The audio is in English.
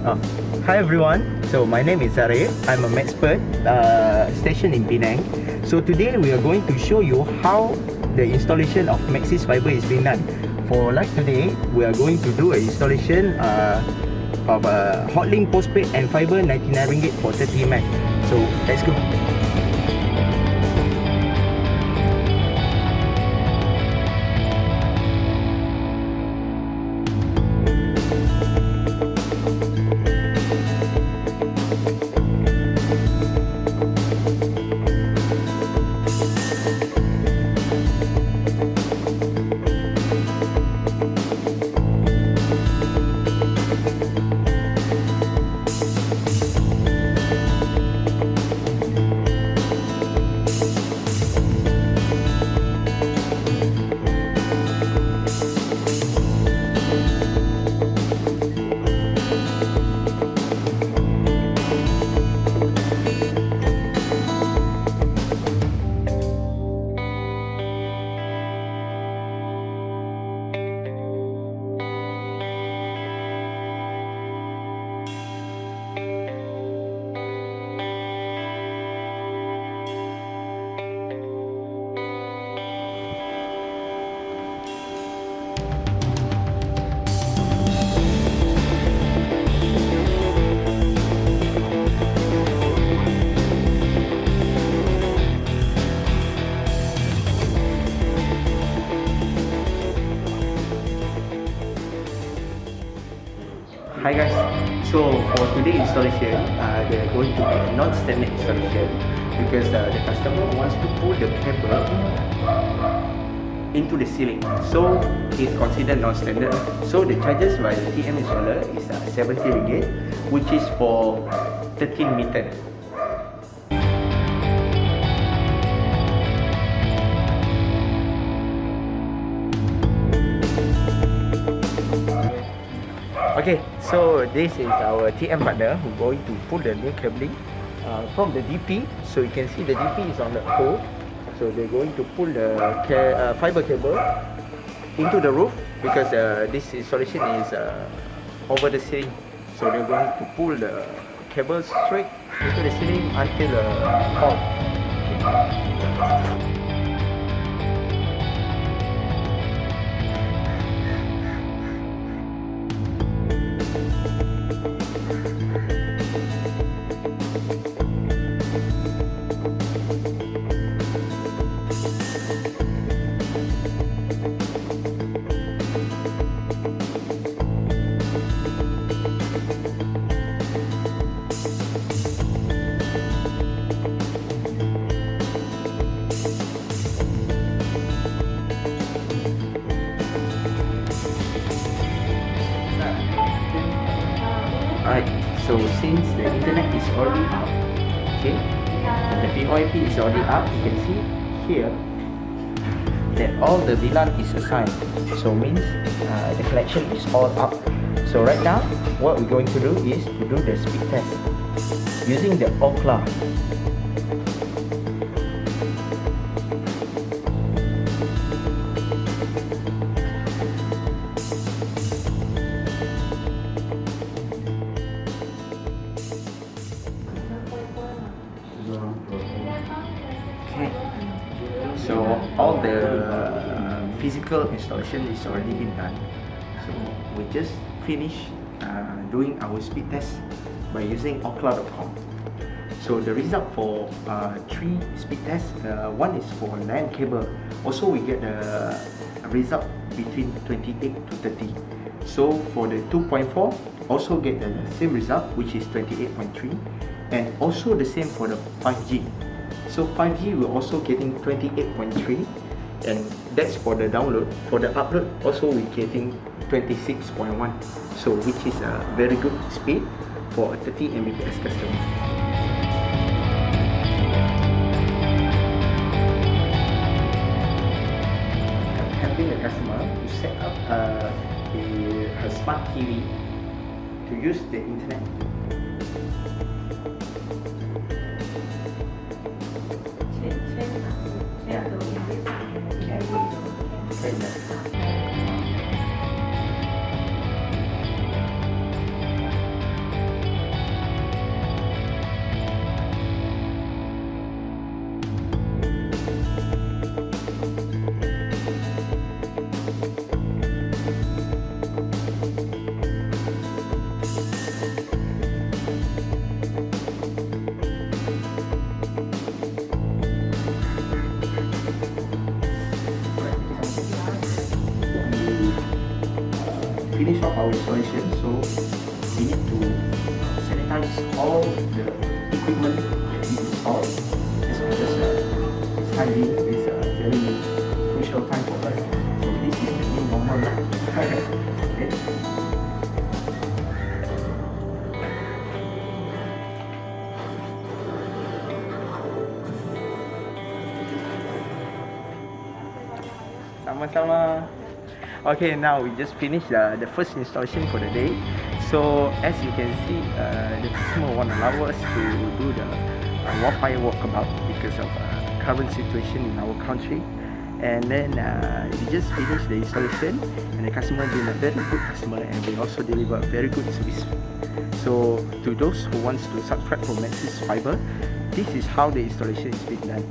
Hi everyone, so my name is Zare. I'm a Maxpert station in Penang. So today we are going to show you how the installation of Maxis fiber is being done. For like today, we are going to do an installation of a Hotlink postpaid and fiber 99 ringgit for 30 meg. So let's go. Hi guys, so for today's installation, they're going to be a non-standard installation because the customer wants to pull the cable into the ceiling, so it's considered non-standard. So the charges by the TM installer is 70 ringgit, which is for 13 meter. Okay, so this is our TM partner who's going to pull the new cabling from the DP. So you can see the DP is on the pole. So they're going to pull the fiber cable into the roof because this installation is over the ceiling. So they're going to pull the cable straight into the ceiling until the pole. Alright, so since the internet is already up, okay, and the VoIP is already up, you can see here that all the VLAN is assigned. So means the connection is all up. So right now, what we're going to do is to do the speed test using the Okla. Okay, so all the physical installation is already been done. So we just finished doing our speed test by using okla.com. So the result for 3 speed tests, one is for LAN cable. Also we get the result between 28 to 30. So for the 2.4, also get the same result, which is 28.3, and also the same for the 5G. So 5G we're also getting 28.3, and that's for the download. For the upload also we're getting 26.1, so which is a very good speed for a 30 Mbps customer. I'm helping the customer to set up her smart TV to use the internet. installation, so we need to sanitize all the equipment that we installed. This was just tidying is a very crucial time for us. So this is the new normal. Okay. Sama-sama. Okay, now we just finished the first installation for the day. So as you can see, the customer won't allow us to do the Wi-Fi walkabout because of current situation in our country. And then we just finished the installation, and the customer been a very good customer, and we also deliver very good service. So to those who wants to subscribe for Maxis Fiber, this is how the installation is being done.